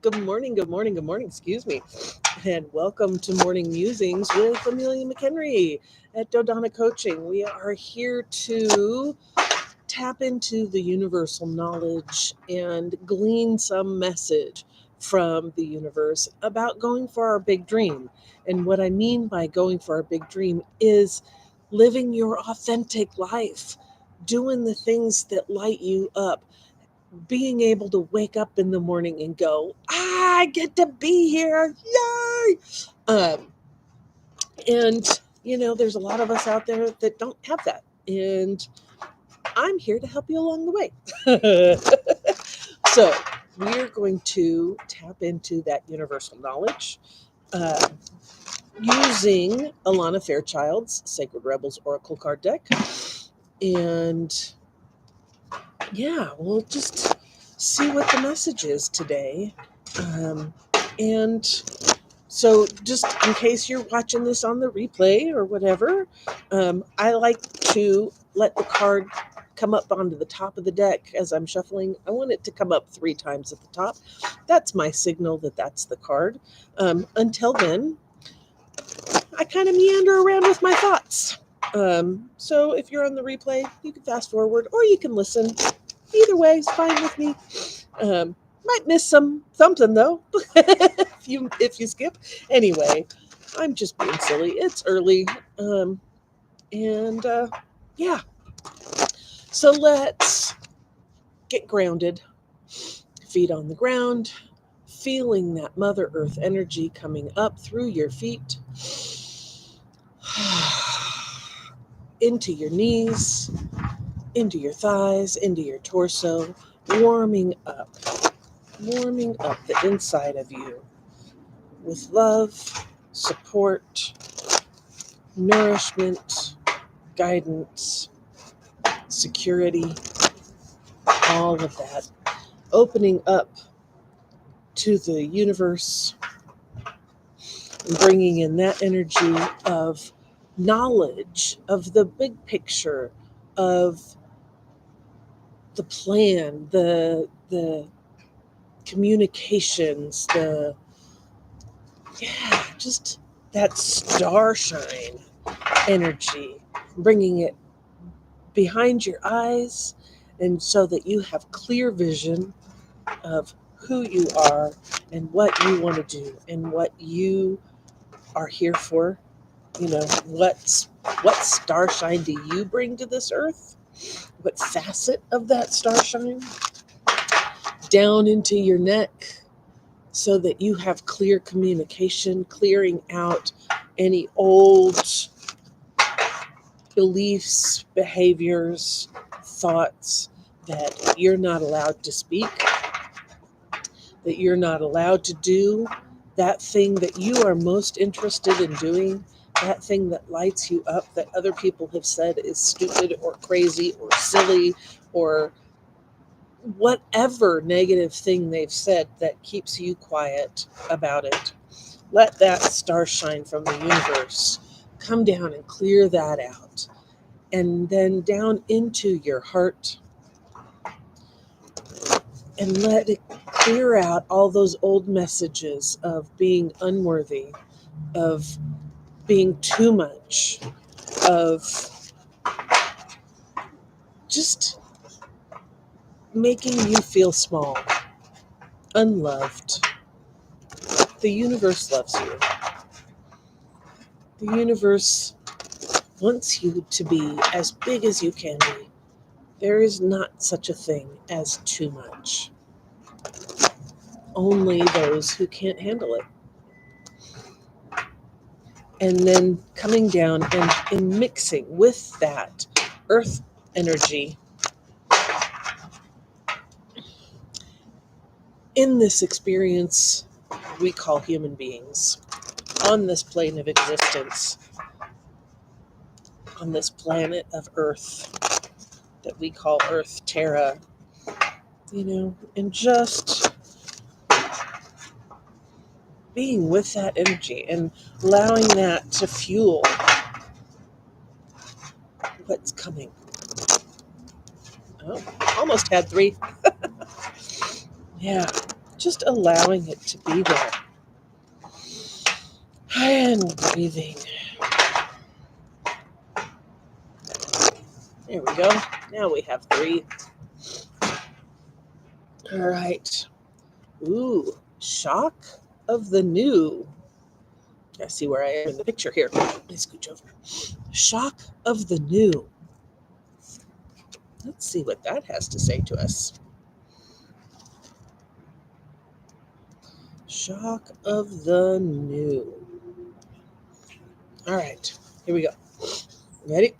Good morning, excuse me. And welcome to Morning Musings with Amelia McHenry at Dodona Coaching. We are here to tap into the universal knowledge and glean some message from the universe about going for our big dream. And what I mean by going for our big dream is living your authentic life, doing the things that light you up, being able to wake up in the morning and go, I get to be here. Yay! Um, there's a lot of us out there that don't have that. And I'm here to help you along the way. So, we're going to tap into that universal knowledge uh, using Alana Fairchild's Sacred Rebels Oracle card deck. And yeah, we'll just see what the message is today. Um, and so, just in case you're watching this on the replay or whatever, I like to let the card come up onto the top of the deck as I'm shuffling. I want it to come up 3 times at the top. That's my signal that that's the card. Until then, I kind of meander around with my thoughts. So if you're on the replay, you can fast forward or you can listen. Either way is fine with me. Might miss something though if you skip. Anyway, I'm just being silly. It's early, and yeah. So let's get grounded. Feet on the ground, feeling that Mother Earth energy coming up through your feet, into your knees, into your thighs, into your torso, warming up the inside of you with love, support, nourishment, guidance, security, all of that. Opening up to the universe and bringing in that energy of knowledge of the big picture, of the plan, the communications, just that starshine energy, bringing it behind your eyes, and so that you have clear vision of who you are and what you want to do and what you are here for. What starshine do you bring to this earth? What facet of that starshine? Down into your neck, so that you have clear communication, clearing out any old beliefs, behaviors, thoughts that you're not allowed to speak, that you're not allowed to do, that thing that you are most interested in doing, that thing that lights you up, that other people have said is stupid or crazy or silly or whatever negative thing they've said that keeps you quiet about it. Let that star shine from the universe come down and clear that out. And then down into your heart, and let it clear out all those old messages of being unworthy, of being too much, of just making you feel small, unloved. The universe loves you. The universe wants you to be as big as you can be. There is not such a thing as too much. Only those who can't handle it. And then coming down and mixing with that earth energy in this experience we call human beings, on this plane of existence, on this planet of Earth that we call Earth Terra, and just being with that energy and allowing that to fuel what's coming. Oh, almost had 3. Yeah. just allowing it to be there. And breathing. There we go. Now we have 3. All right. Ooh, shock of the new. I see where I am in the picture here. Let me scooch over. Shock of the new. Let's see what that has to say to us. Shock of the new. All right, here we go. Ready?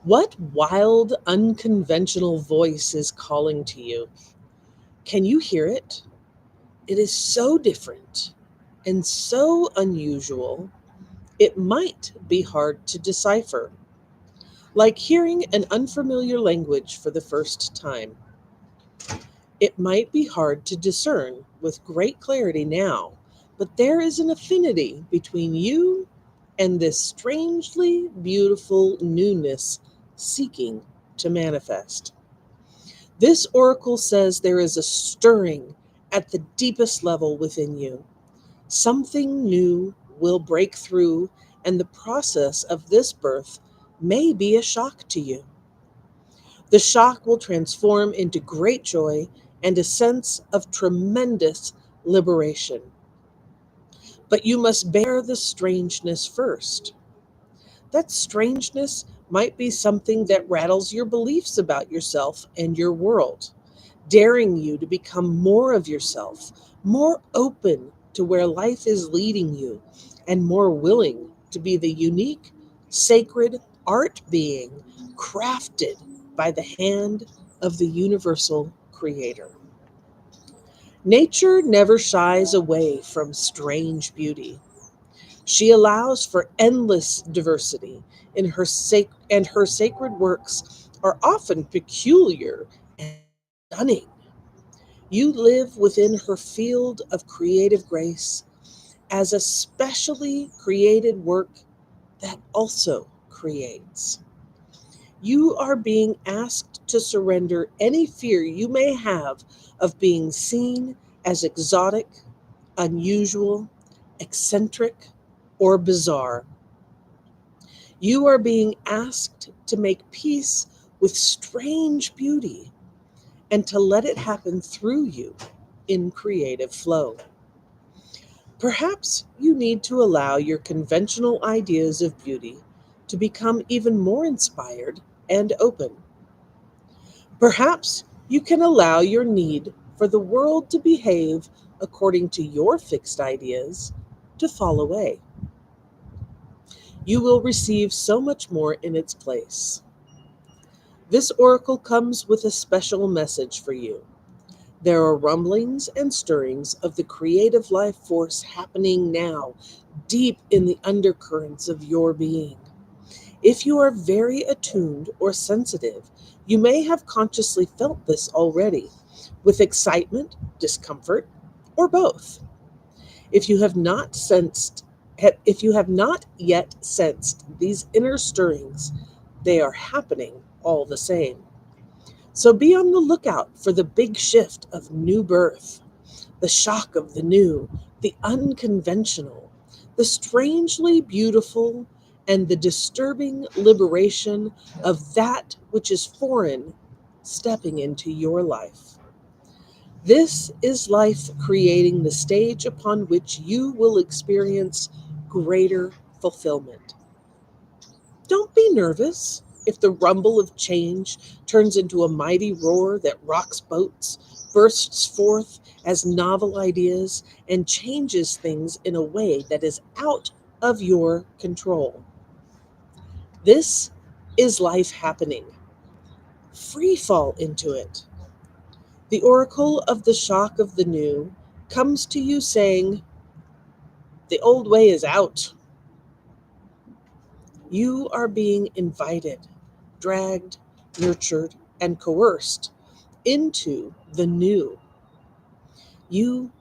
What wild, unconventional voice is calling to you? Can you hear it? It is so different and so unusual, it might be hard to decipher. Like hearing an unfamiliar language for the first time. It might be hard to discern with great clarity now, but there is an affinity between you and this strangely beautiful newness seeking to manifest. This oracle says there is a stirring at the deepest level within you. Something new will break through, and the process of this birth may be a shock to you. The shock will transform into great joy and a sense of tremendous liberation. But you must bear the strangeness first. That strangeness might be something that rattles your beliefs about yourself and your world, daring you to become more of yourself, more open to where life is leading you, and more willing to be the unique, sacred art being crafted by the hand of the universal creator. Nature never shies away from strange beauty. She allows for endless diversity in and her sacred works are often peculiar and stunning. You live within her field of creative grace as a specially created work that also creates. You are being asked to surrender any fear you may have of being seen as exotic, unusual, eccentric, or bizarre. You are being asked to make peace with strange beauty and to let it happen through you in creative flow. Perhaps you need to allow your conventional ideas of beauty to become even more inspired and open. Perhaps you can allow your need for the world to behave according to your fixed ideas to fall away. You will receive so much more in its place. This oracle comes with a special message for you. There are rumblings and stirrings of the creative life force happening now, deep in the undercurrents of your being. If you are very attuned or sensitive, you may have consciously felt this already, with excitement, discomfort, or both. If you have not sensed if you have not yet sensed these inner stirrings, they are happening all the same. So be on the lookout for the big shift of new birth, the shock of the new, the unconventional, the strangely beautiful, and the disturbing liberation of that which is foreign stepping into your life. This is life creating the stage upon which you will experience greater fulfillment. Don't be nervous if the rumble of change turns into a mighty roar that rocks boats, bursts forth as novel ideas, and changes things in a way that is out of your control. This is life happening. Free fall into it. The oracle of the shock of the new comes to you saying, the old way is out. You are being invited, dragged, nurtured, and coerced into the new. You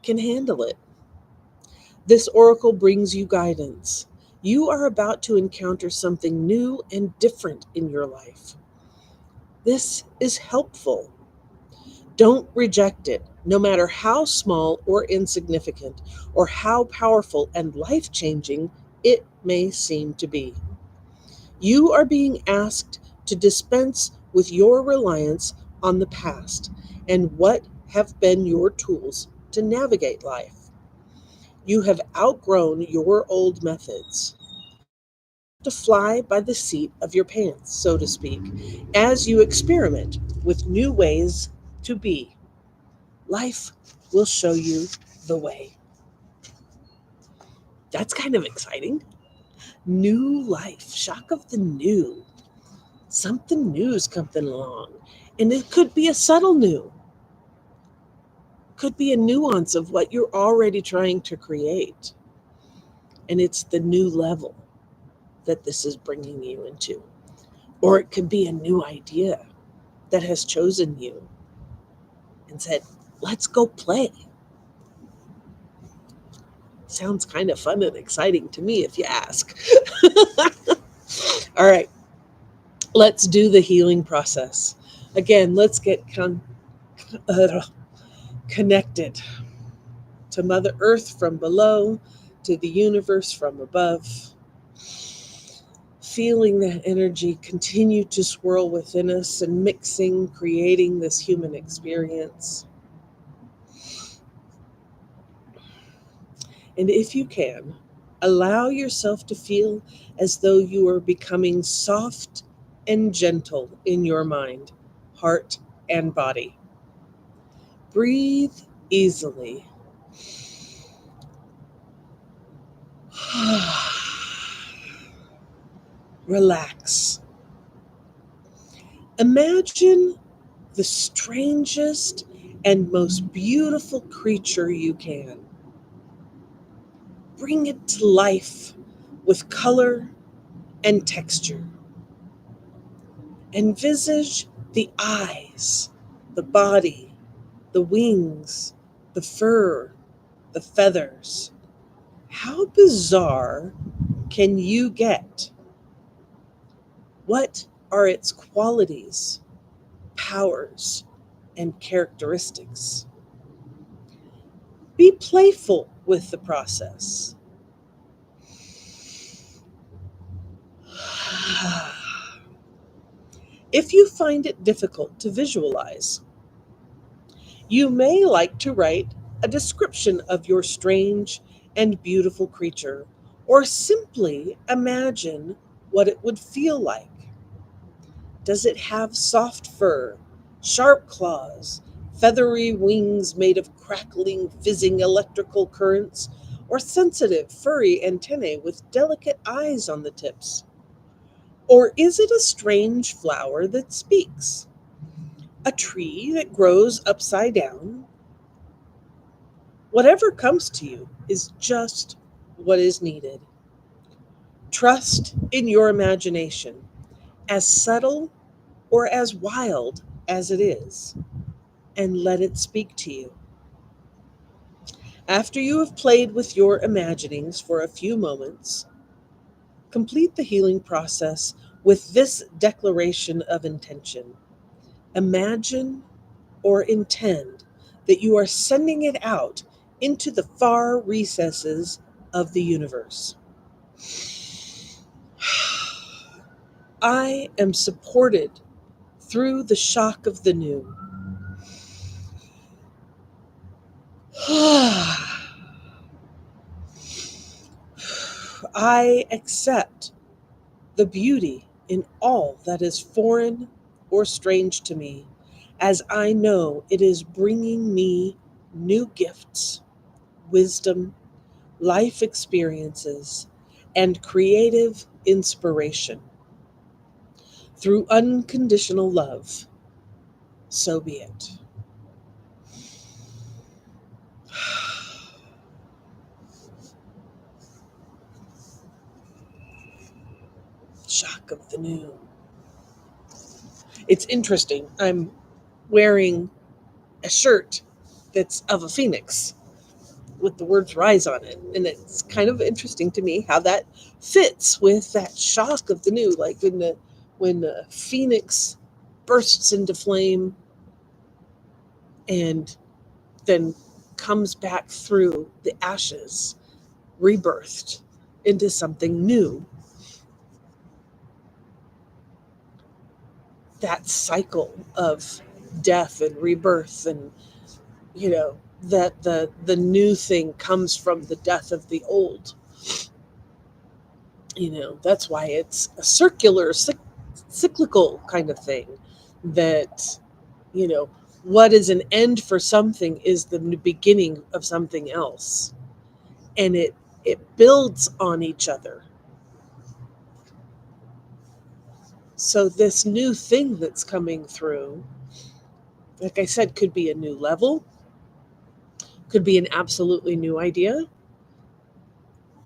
can handle it. This oracle brings you guidance. You are about to encounter something new and different in your life. This is helpful. Don't reject it, no matter how small or insignificant, or how powerful and life changing it may seem to be. You are being asked to dispense with your reliance on the past and what have been your tools to navigate life. You have outgrown your old methods to fly by the seat of your pants, so to speak, as you experiment with new ways to be. Life will show you the way. That's kind of exciting. New life, shock of the new. Something new is coming along. And it could be a subtle new, could be a nuance of what you're already trying to create. And it's the new level that this is bringing you into. Or it could be a new idea that has chosen you and said, let's go play. Sounds kind of fun and exciting to me, if you ask. All right, let's do the healing process. Again, let's get connected to Mother Earth from below, to the universe from above. Feeling that energy continue to swirl within us and mixing, creating this human experience. And if you can, allow yourself to feel as though you are becoming soft and gentle in your mind, heart, and body. Breathe easily. Relax. Imagine the strangest and most beautiful creature you can. Bring it to life with color and texture. Envisage the eyes, the body, the wings, the fur, the feathers. How bizarre can you get? What are its qualities, powers, and characteristics? Be playful with the process. If you find it difficult to visualize, you may like to write a description of your strange and beautiful creature, or simply imagine what it would feel like. Does it have soft fur, sharp claws, feathery wings made of crackling, fizzing electrical currents, or sensitive, furry antennae with delicate eyes on the tips? Or is it a strange flower that speaks? A tree that grows upside down? Whatever comes to you is just what is needed. Trust in your imagination, as subtle or as wild as it is, and let it speak to you. After you have played with your imaginings for a few moments, complete the healing process with this declaration of intention. Imagine or intend that you are sending it out into the far recesses of the universe. I am supported through the shock of the new. I accept the beauty in all that is foreign or strange to me, as I know it is bringing me new gifts, wisdom, life experiences, and creative inspiration. Through unconditional love, so be it. Shock of the new. It's interesting. I'm wearing a shirt that's of a phoenix with the words rise on it. And it's kind of interesting to me how that fits with that shock of the new, like when the phoenix bursts into flame and then comes back through the ashes, rebirthed into something new. That cycle of death and rebirth, and that the new thing comes from the death of the old. That's why it's a circular, cyclical kind of thing. That what is an end for something is the beginning of something else, and it builds on each other. So this new thing that's coming through, like I said, could be a new level, could be an absolutely new idea,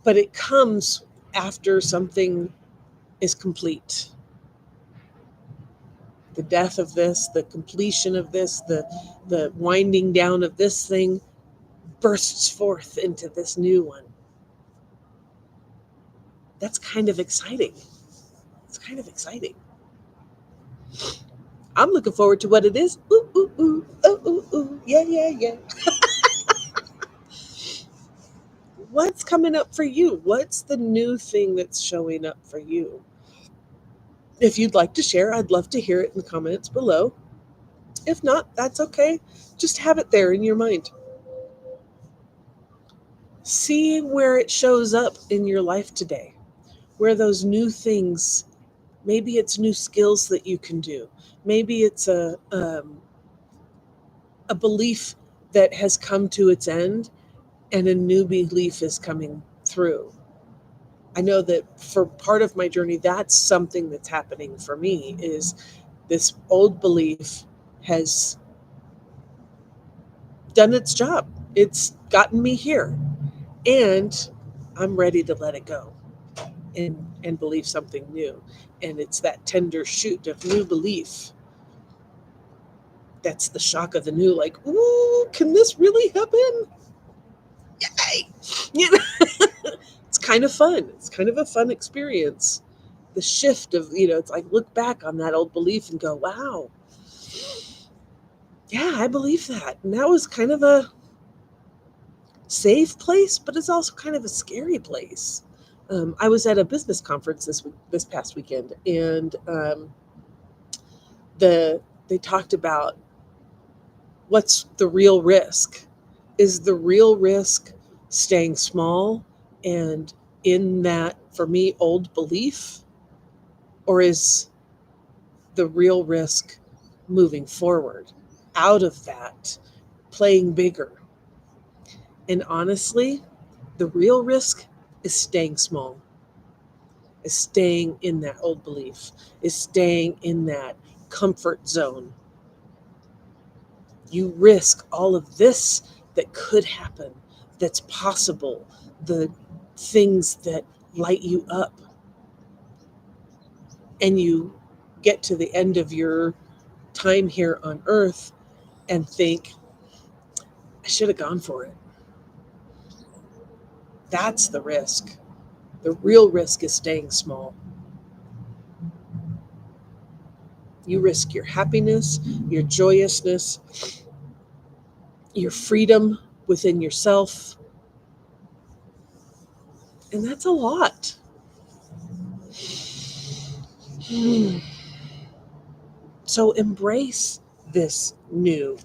but it comes after something is complete. The death of this, the completion of this, the winding down of this thing bursts forth into this new one. That's kind of exciting. It's kind of exciting. I'm looking forward to what it is. Ooh, ooh, ooh, ooh, ooh, ooh. Yeah, yeah, yeah. What's coming up for you? What's the new thing that's showing up for you? If you'd like to share, I'd love to hear it in the comments below. If not, that's okay. Just have it there in your mind. See where it shows up in your life today, where those new things, maybe it's new skills that you can do. Maybe it's a belief that has come to its end and a new belief is coming through. I know that for part of my journey, that's something that's happening for me, is this old belief has done its job. It's gotten me here, and I'm ready to let it go and believe something new. And it's that tender shoot of new belief. That's the shock of the new, like, ooh, can this really happen? Yay! It's kind of fun. It's kind of a fun experience. The shift of, it's like look back on that old belief and go, wow, yeah, I believe that. And that was kind of a safe place, but it's also kind of a scary place. I was at a business conference this past weekend, and they talked about what's the real risk. Is the real risk staying small and in that, for me, old belief, or is the real risk moving forward out of that, playing bigger? And honestly, the real risk is staying small, is staying in that old belief, is staying in that comfort zone. You risk all of this that could happen, that's possible, the things that light you up. And you get to the end of your time here on earth and think, I should have gone for it. That's the risk. The real risk is staying small. You risk your happiness, your joyousness, your freedom within yourself. And that's a lot. So embrace this new.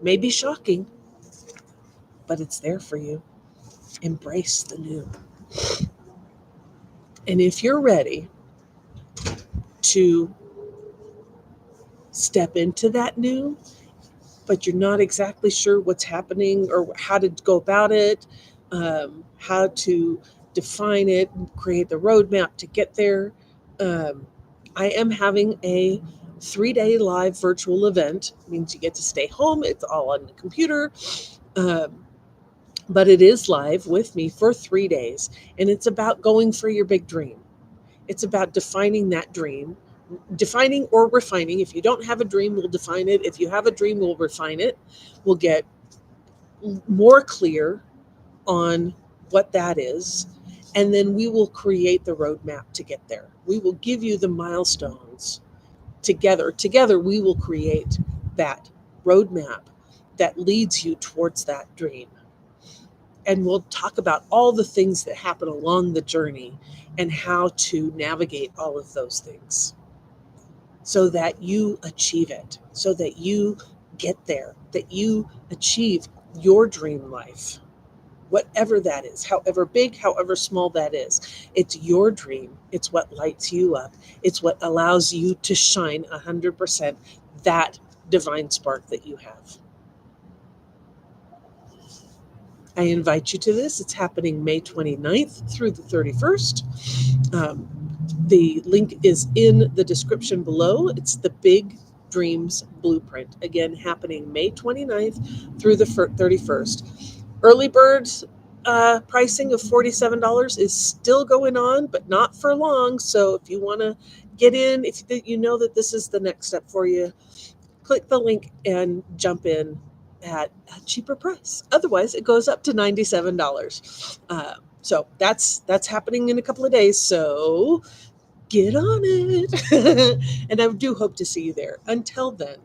Maybe shocking, but it's there for you. Embrace the new. And if you're ready to step into that new, but you're not exactly sure what's happening or how to go about it, how to define it, create the roadmap to get there, I am having a 3-day live virtual event. It means you get to stay home. It's all on the computer. But it is live with me for 3 days. And it's about going for your big dream. It's about defining that dream, defining or refining. If you don't have a dream, we'll define it. If you have a dream, we'll refine it. We'll get more clear on what that is. And then we will create the roadmap to get there. We will give you the milestones together. Together, we will create that roadmap that leads you towards that dream. And we'll talk about all the things that happen along the journey and how to navigate all of those things so that you achieve it, so that you get there, that you achieve your dream life, whatever that is, however big, however small that is. It's your dream. It's what lights you up. It's what allows you to shine 100% that divine spark that you have. I invite you to this. It's happening May 29th through the 31st. The link is in the description below. It's the Big Dreams Blueprint. Again, happening May 29th through the 31st. Early birds pricing of $47 is still going on, but not for long. So if you want to get in, if you know that this is the next step for you, click the link and jump in at a cheaper price. Otherwise, it goes up to $97. So that's happening in a couple of days. So get on it. And I do hope to see you there. Until then,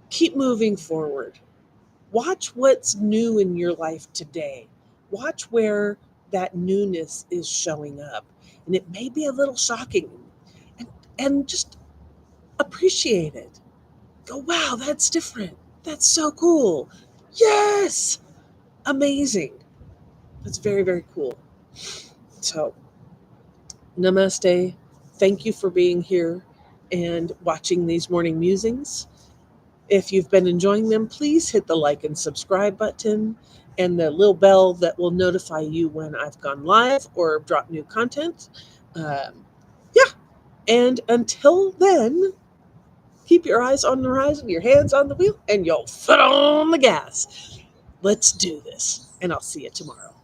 keep moving forward. Watch what's new in your life today. Watch where that newness is showing up. And it may be a little shocking. And just appreciate it. Go, wow, that's different. That's so cool. Yes! Amazing. That's very, very cool. So, namaste. Thank you for being here and watching these morning musings. If you've been enjoying them, please hit the like and subscribe button and the little bell that will notify you when I've gone live or dropped new content. Yeah. And until then, keep your eyes on the horizon, your hands on the wheel, and your foot on the gas. Let's do this. And I'll see you tomorrow.